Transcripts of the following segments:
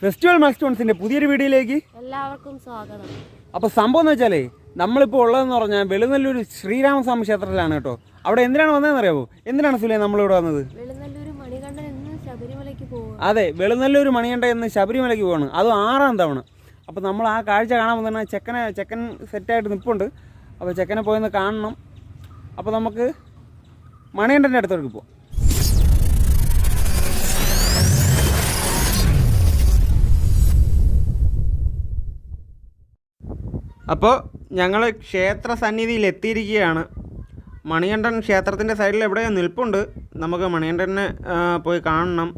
Festival മൈൽസ്റ്റോൺസിന്റെ പുതിയൊരു വീഡിയോയിലേക്ക് എല്ലാവർക്കും സ്വാഗതം. അപ്പോൾ സംഭവം എന്ന് വെച്ചാലേ നമ്മളിപ്പോൾ ഉള്ളതെന്ന് പറഞ്ഞാൽ വെളുനല്ലൂർ ശ്രീരാമസ്വാമി ക്ഷേത്രത്തിലാണ് കേട്ടോ. അവിടെ എന്തിനാണ് വന്നതെന്ന് അറിയാമോ? എന്തിനാണ് സുലേ നമ്മളിവിടെ വന്നത്? വെളുനല്ലൂർ മണികണ്ഠൻ എന്ന് ശബരിമലയ്ക്ക് പോകും. അതെ, വെളുനല്ലൂർ മണികണ്ഠൻ എന്ന് ശബരിമലയ്ക്ക് പോവാണ്. അതും 6ാം തവണ. അപ്പോൾ നമ്മൾ ആ കാഴ്ച കാണാൻ വന്നാൽ ചെക്കൻ സെറ്റായിട്ട് നിൽപ്പുണ്ട്. അപ്പോൾ ചെക്കനെ പോയെന്ന് കാണണം. അപ്പോൾ നമുക്ക് മണികണ്ഠൻ്റെ അടുത്തേക്ക് പോകാം. അപ്പോൾ ഞങ്ങൾ ക്ഷേത്ര സന്നിധിയിൽ എത്തിയിരിക്കുകയാണ്. മണികണ്ഠൻ ക്ഷേത്രത്തിൻ്റെ സൈഡിൽ എവിടെയോ നിൽപ്പുണ്ട്. നമുക്ക് മണികണ്ഠനെ പോയി കാണണം.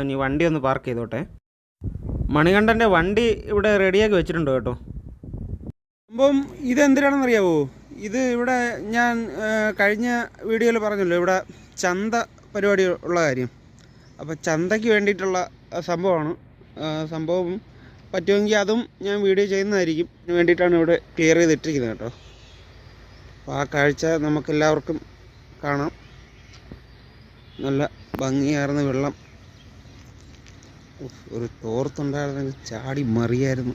ഇനി വണ്ടി ഒന്ന് പാർക്ക് ചെയ്തോട്ടെ. മണികണ്ഠൻ്റെ വണ്ടി ഇവിടെ റെഡിയാക്കി വെച്ചിട്ടുണ്ട് കേട്ടോ. സംഭവം ഇതെന്തിനാണെന്ന് അറിയാമോ? ഇത് ഇവിടെ ഞാൻ കഴിഞ്ഞ വീഡിയോയിൽ പറഞ്ഞല്ലോ, ഇവിടെ ചന്ത പരിപാടി ഉള്ള കാര്യം. അപ്പോൾ ചന്തയ്ക്ക് വേണ്ടിയിട്ടുള്ള സംഭവമാണ്. സംഭവം പറ്റുമെങ്കിൽ അതും ഞാൻ വീഡിയോ ചെയ്യുന്നതായിരിക്കും. അതിന് വേണ്ടിയിട്ടാണ് ഇവിടെ ക്ലിയർ ചെയ്തിട്ടിരിക്കുന്നത് കേട്ടോ. അപ്പോൾ ആ കാഴ്ച നമുക്കെല്ലാവർക്കും കാണാം. നല്ല ഭംഗിയാർന്ന വെള്ളം. ഒരു തോർത്തുണ്ടായിരുന്നെങ്കിൽ ചാടി മറിയായിരുന്നു.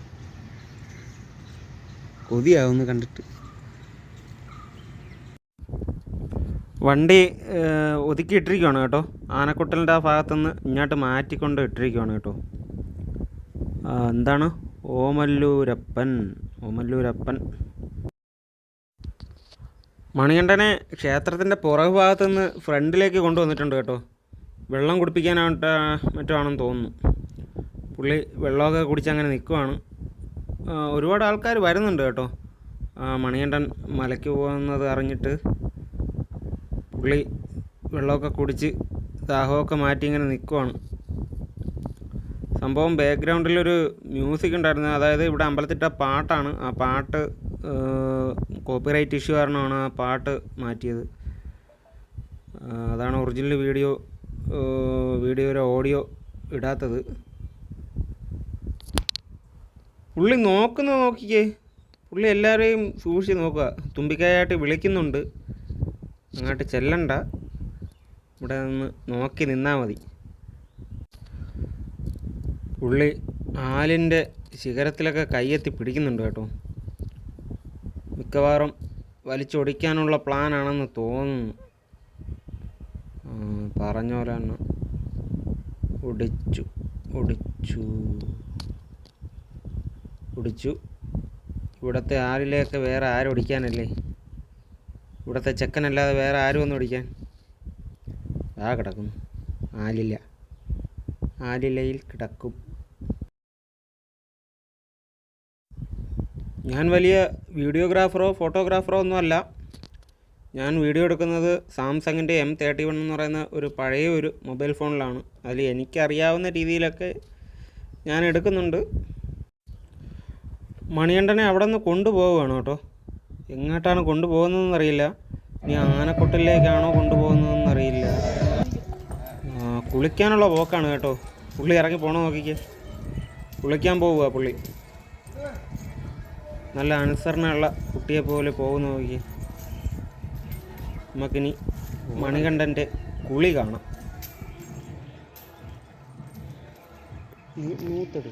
കൊതിയാവുന്നു കണ്ടിട്ട്. വണ്ടി ഒതുക്കിയിട്ടിരിക്കുകയാണ് കേട്ടോ. ആനക്കുട്ടലിൻ്റെ ആ ഭാഗത്തുനിന്ന് ഇങ്ങോട്ട് മാറ്റിക്കൊണ്ട് ഇട്ടിരിക്കുകയാണ് കേട്ടോ. എന്താണ്? ഓമല്ലൂരപ്പൻ. മണികണ്ഠനെ ക്ഷേത്രത്തിൻ്റെ പുറകു ഭാഗത്തു നിന്ന് ഫ്രണ്ടിലേക്ക് കൊണ്ടുവന്നിട്ടുണ്ട് കേട്ടോ. വെള്ളം കുടിപ്പിക്കാനായിട്ട് മറ്റുമാണെന്ന് തോന്നുന്നു. പുള്ളി വെള്ളമൊക്കെ കുടിച്ചങ്ങനെ നിൽക്കുവാണ്. ഒരുപാട് ആൾക്കാർ വരുന്നുണ്ട് കേട്ടോ. മണികണ്ഠൻ മലയ്ക്ക് പോകുന്നത് അറിഞ്ഞിട്ട് പുള്ളി വെള്ളമൊക്കെ കുടിച്ച് ദാഹമൊക്കെ മാറ്റി ഇങ്ങനെ നിൽക്കുവാണ്. സംഭവം ബാക്ക്ഗ്രൗണ്ടിലൊരു മ്യൂസിക് ഉണ്ടായിരുന്നു. അതായത് ഇവിടെ അമ്പലത്തിട്ട പാട്ടാണ്. ആ പാട്ട് കോപ്പിറൈറ്റ് ഇഷ്യൂ കാരണമാണ് ആ പാട്ട് മാറ്റിയത്. അതാണ് ഒറിജിനൽ വീഡിയോയുടെ ഓഡിയോ ഇടാത്തത്. പുള്ളി നോക്കിക്കേ. പുള്ളി എല്ലാവരെയും സൂക്ഷിച്ച് നോക്കുക. തുമ്പിക്കായായിട്ട് വിളിക്കുന്നുണ്ട്. അങ്ങോട്ട് ചെല്ലണ്ട, ഇവിടെ നിന്ന് നോക്കി നിന്നാൽ മതി. പുള്ളി ആലിൻ്റെ ശിഖരത്തിലൊക്കെ കയ്യെത്തി പിടിക്കുന്നുണ്ട് കേട്ടോ. മിക്കവാറും വലിച്ചൊടിക്കാനുള്ള പ്ലാനാണെന്ന് തോന്നുന്നു. പറഞ്ഞ പോലെ തന്നെ ഒടിച്ചു. ഇവിടുത്തെ ആലിലെയൊക്കെ വേറെ ആരും ഒടിക്കാനല്ലേ? ഇവിടുത്തെ ചെക്കനല്ലാതെ വേറെ ആരും ഒന്നും ഒടിക്കാൻ? കിടക്കുന്നു ആലിലയിൽ കിടക്കും. ഞാൻ വലിയ വീഡിയോഗ്രാഫറോ ഫോട്ടോഗ്രാഫറോ ഒന്നുമല്ല. ഞാൻ വീഡിയോ എടുക്കുന്നത് സാംസങ്ങിൻ്റെ M31 എന്ന് പറയുന്ന ഒരു പഴയ ഒരു മൊബൈൽ ഫോണിലാണ്. അതിൽ എനിക്കറിയാവുന്ന രീതിയിലൊക്കെ ഞാൻ എടുക്കുന്നുണ്ട്. മണികണ്ഠനെ അവിടെ നിന്ന് കൊണ്ടുപോവുകയാണ് കേട്ടോ. എങ്ങോട്ടാണ് കൊണ്ടുപോകുന്നതെന്നറിയില്ല. ഇനി ആനക്കൊട്ടിലേക്കാണോ കൊണ്ടുപോകുന്നതെന്നറിയില്ല. കുളിക്കാനുള്ള പോക്കാണ് കേട്ടോ. പുള്ളി ഇറങ്ങി പോകണം. നോക്കിക്കേ, കുളിക്കാൻ പോവുക പുള്ളി. നല്ല അനുസരണയുള്ള കുട്ടിയെ പോലെ പോകുന്ന നോക്കിക്കേ. നമുക്കിനി മണികണ്ഠൻ്റെ കുളി കാണാം. നീ നൂത്തെട്.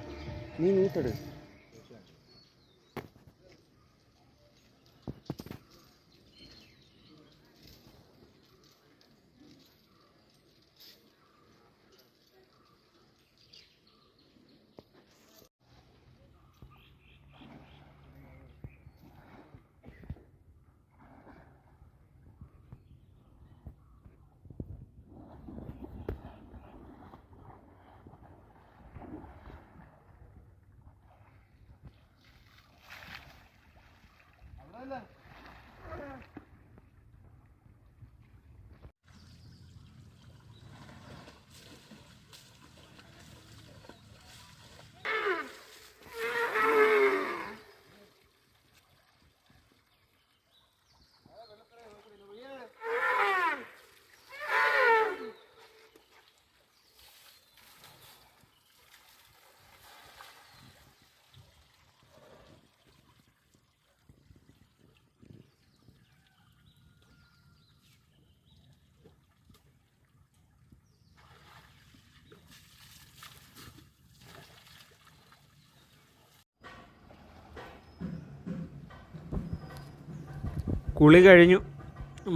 കുളി കഴിഞ്ഞു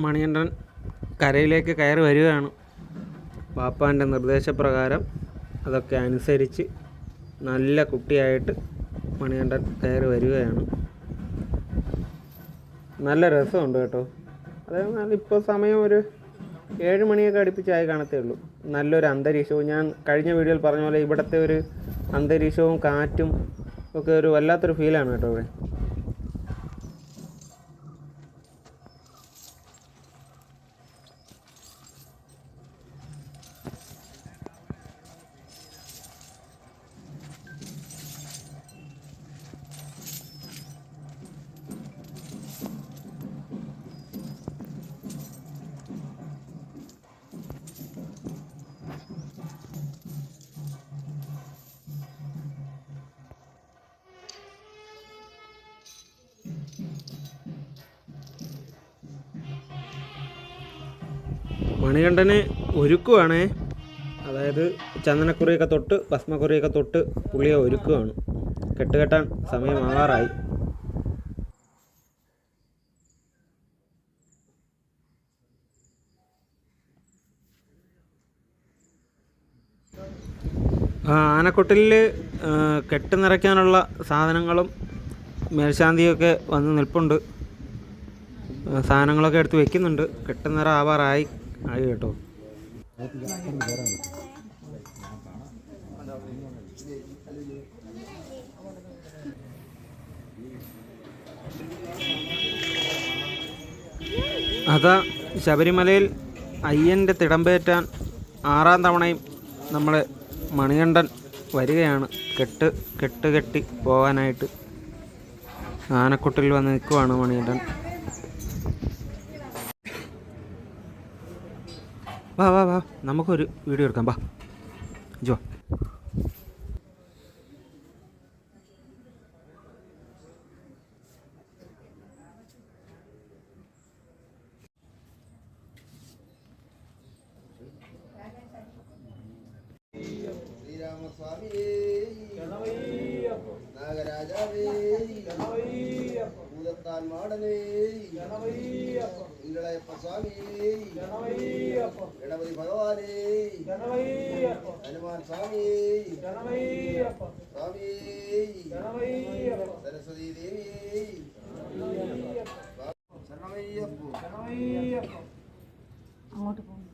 മണികണ്ഠൻ കരയിലേക്ക് കയറി വരികയാണ്. പാപ്പാൻ്റെ നിർദ്ദേശപ്രകാരം അതൊക്കെ അനുസരിച്ച് നല്ല കുട്ടിയായിട്ട് മണികണ്ഠൻ കയറി വരികയാണ്. നല്ല രസമുണ്ട് കേട്ടോ. അതായത് ഇപ്പോൾ സമയം ഒരു 7 മണിയൊക്കെ അടുപ്പിച്ചായി കാണത്തേ ഉള്ളൂ. നല്ലൊരു അന്തരീക്ഷവും, ഞാൻ കഴിഞ്ഞ വീഡിയോയിൽ പറഞ്ഞ പോലെ ഇവിടുത്തെ ഒരു അന്തരീക്ഷവും കാറ്റും ഒക്കെ ഒരു വല്ലാത്തൊരു ഫീലാണ് കേട്ടോ ഇവിടെ. മണികണ്ഠനെ ഒരുക്കുവാണേ. അതായത് ചന്ദനക്കുറിയൊക്കെ തൊട്ട് ഭസ്മക്കുറിയൊക്കെ തൊട്ട് പുള്ളിയെ ഒരുക്കുവാണ്. കെട്ടുകെട്ടാൻ സമയമാകാറായി. ആനക്കൊട്ടിലിൽ കെട്ട് നിറയ്ക്കാനുള്ള സാധനങ്ങളും മേൽശാന്തിയൊക്കെ വന്ന് നിൽപ്പുണ്ട്. സാധനങ്ങളൊക്കെ എടുത്ത് വെക്കുന്നുണ്ട്. കെട്ട് നിറ ആവാറായി കേട്ടോ. അതാ ശബരിമലയിൽ അയ്യൻ്റെ തിടമ്പേറ്റാൻ 6ാം തവണയും നമ്മളെ മണികണ്ഠൻ വരികയാണ്. കെട്ടി പോകാനായിട്ട് ആനക്കൊട്ടിൽ വന്ന് നിൽക്കുവാണ് മണികണ്ഠൻ. വാ വാ വാ, നമുക്കൊരു വീഡിയോ എടുക്കാം. വാ ജോ. ശ്രീരാമസ്വാമി നാഗരാജാവേ ഭൂതത്താൻ മാടനേ ഇളയപ്പ സ്വാമി ഗണപതി ഭഗവാനേ ഹനുമാൻ സ്വാമി സ്വാമി സരസ്വതി ദേവി ശരണമയ്യപ്പോ അങ്ങോട്ട് പോകും.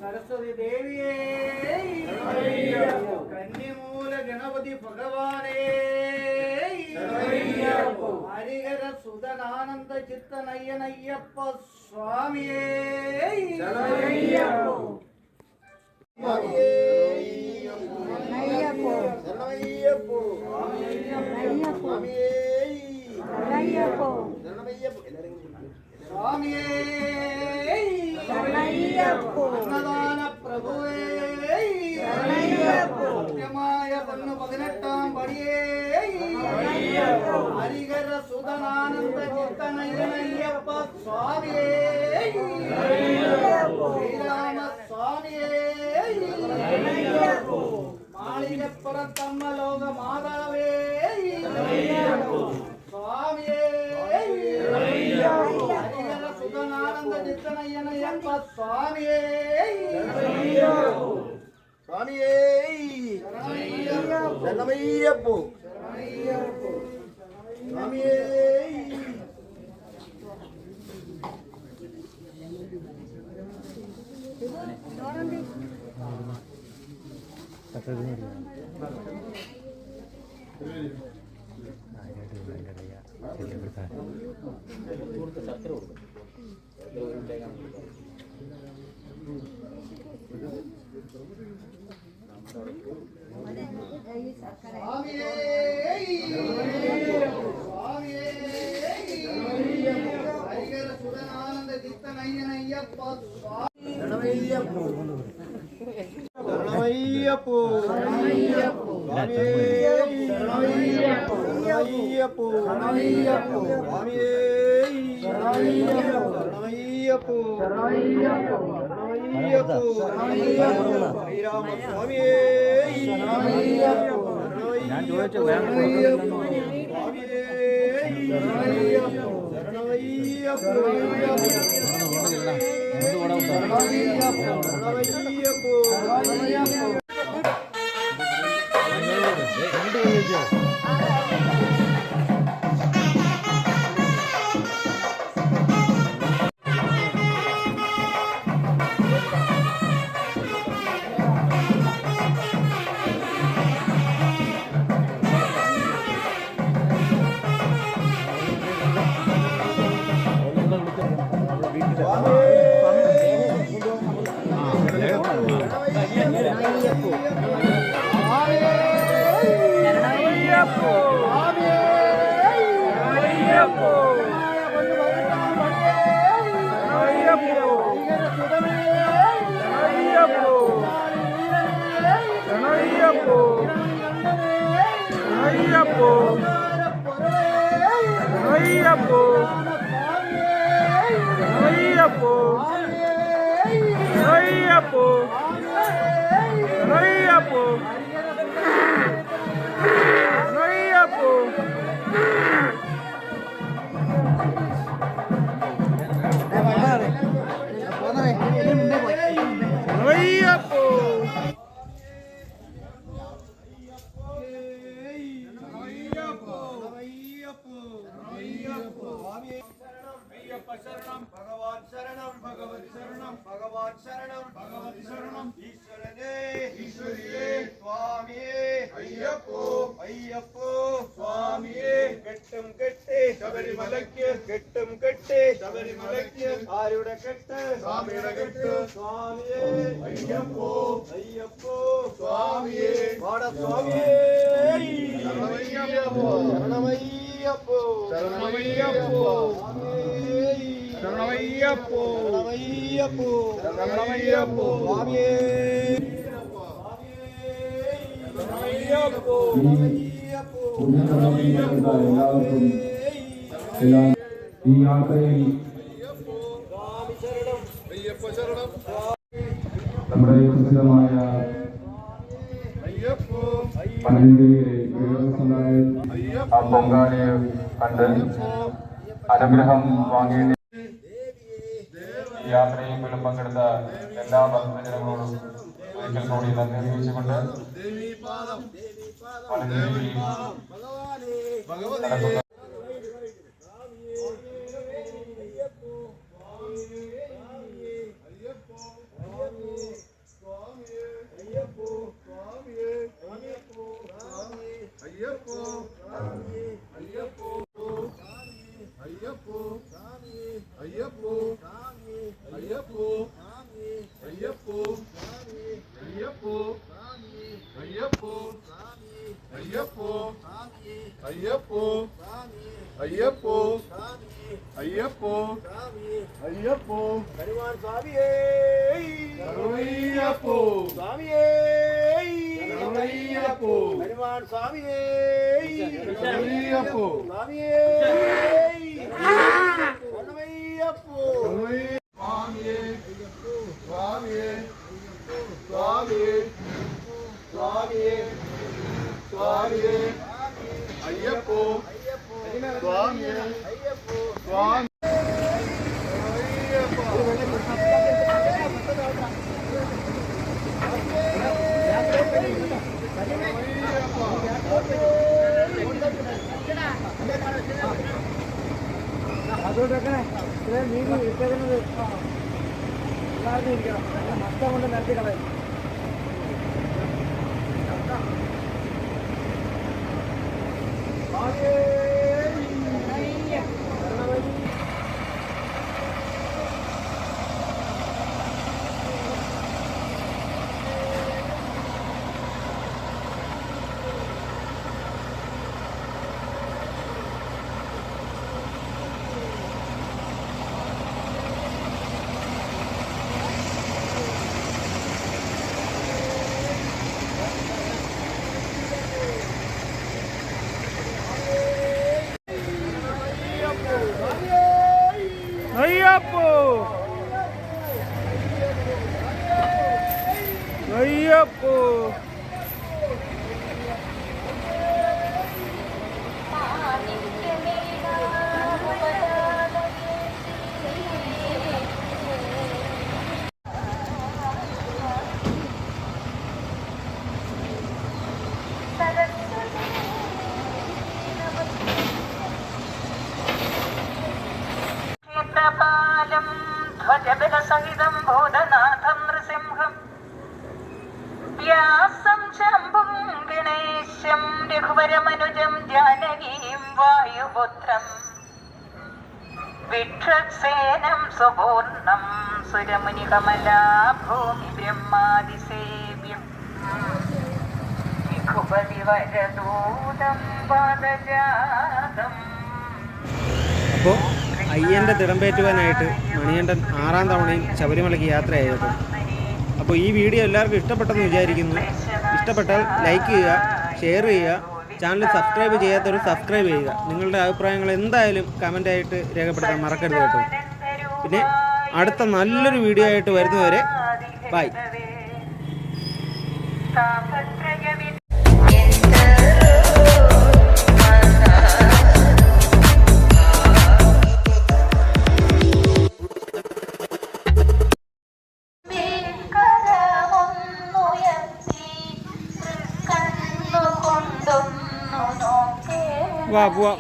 സരസ്വതി ദേവിയേ കന്യമൂല ഗണപതി ഭഗവാനേ ഹരിഹര സുതനാനന്ദ ചിത്തനയ്യനയ്യപ്പ സ്വാമിയേ അന്നദാന പ്രഭുവേ സത്യമായ പൊന്നു 18ാം പടിയേ ഹരിഹര സുതനാനന്ദ ചിത്തനയ്യനയ്യപ്പ സ്വാമിയേ ശ്രീരാമ സ്വാമിയേ മാളികപ്പുറത്തമ്മ ലോക മാതാവേ സ്വാമിയേ ഹരിഹര സുതനാനന്ദ ചിത്തനയ്യനയ്യപ്പ സ്വാമിയേ സ്വാമിയേ ശരണമയ്യപ്പോ സ്വാമിയേ ശരണമയ്യപ്പോ ശരണമയ്യപ്പോ സ്വാമിയേ ശരണമയ്യപ്പോ ശരണമയ്യപ്പോ ശരണമയ്യപ്പോ സ്വാമിയേ ശരണമയ്യപ്പോ ശരണമയ്യപ്പോ ശരണമയ്യപ്പോ ശരണമയ്യപ്പോ ശ്രീരാമ സ്വാമിയേ ശരണമയ്യപ്പോ ഞാൻ ചോദിച്ചു ശരണമയ്യപ്പോ സ്വാമിയേ ശരണമയ്യപ്പോ ശരണമയ്യപ്പോ ആരുടെ കെട്ട് സ്വാമിയുടെ കെട്ട് സ്വാമിയേ അയ്യപ്പോ അയ്യപ്പോ സ്വാമിയേ പാടസ്വാമിയേ ശരണമയ്യപ്പോ ശരണമയ്യപ്പോ ശരണമയ്യപ്പോ ശരണമയ്യപ്പോ ശരണമയ്യപ്പോ ശരണമയ്യപ്പോ സ്വാമിയേ ശരണമയ്യപ്പോ എല്ലാവർക്കും ഈ യാത്രയിൽ നമ്മുടെ പ്രസിദ്ധമായ പനഞ്ചേരിയിലെ ആ പൊങ്കാലയെ കണ്ട് അനുഗ്രഹം വാങ്ങേണ്ടി ഈ യാത്രയിൽ പോലും പങ്കെടുത്ത എല്ലാ ഭക്തജനങ്ങളോടും ഒരിക്കൽ കൂടി നന്ദി അറിയിച്ചുകൊണ്ട് പനഞ്ചേരിയിൽ നടക്കുന്ന അയ്യപ്പോ അയ്യപ്പോ അയ്യപ്പോ ഹനുമാൻ സ്വാമിയേ ശരണമയ്യപ്പോ സ്വാമിയേ ശരണമയ്യപ്പോ ഹനുമാൻ സ്വാമിയേ ശരണമയ്യപ്പോ സ്വാമിയേ ശരണമയ്യപ്പോ സ്വാമിയേ സ്വാമിയേ സ്വാമിയേ സ്വാമിയേ സ്വാമിയേ അയ്യപ്പോ സ്വാമിയേ സ്വാമി അതുകൊണ്ടൊക്കെ ഇത്രയും നീതി ഇട്ടേക്കുന്നത് എല്ലാവരും ഇരിക്കണം നഷ്ടം കൊണ്ട് നടത്തി കളയും അയ്യപ്പോ ക്ഷേത്രപാലം ധ്വജബലസഹിതം ഭൂതനാഥം നൃസിംഹം വ്യാസം ശംഭും ഗണേശം രഘുവരമനുജം ജാനകീം വായുപുത്രം വിക്ഷസേനം സുപൂർണം സുരമുനികമലാഭൂമി ബ്രഹ്മാതിസേവ്യം രഘുപതിവരദൂതം പാദജാതം. അപ്പോൾ അയ്യൻ്റെ തിടമ്പേറ്റുവാനായിട്ട് മണികണ്ഠൻ 6ാം തവണയും ശബരിമലയ്ക്ക് യാത്രയായത്. അപ്പോൾ ഈ വീഡിയോ എല്ലാവർക്കും ഇഷ്ടപ്പെട്ടെന്ന് വിചാരിക്കുന്നു. ഇഷ്ടപ്പെട്ടാൽ ലൈക്ക് ചെയ്യുക, ഷെയർ ചെയ്യുക, ചാനൽ സബ്സ്ക്രൈബ് ചെയ്യാത്തവർ സബ്സ്ക്രൈബ് ചെയ്യുക. നിങ്ങളുടെ അഭിപ്രായങ്ങൾ എന്തായാലും കമൻ്റായിട്ട് രേഖപ്പെടുത്താൻ മറക്കരുത് കേട്ടോ. പിന്നെ അടുത്ത നല്ലൊരു വീഡിയോ ആയിട്ട് വരുന്നവരെ ബൈ. വാ പോവാം.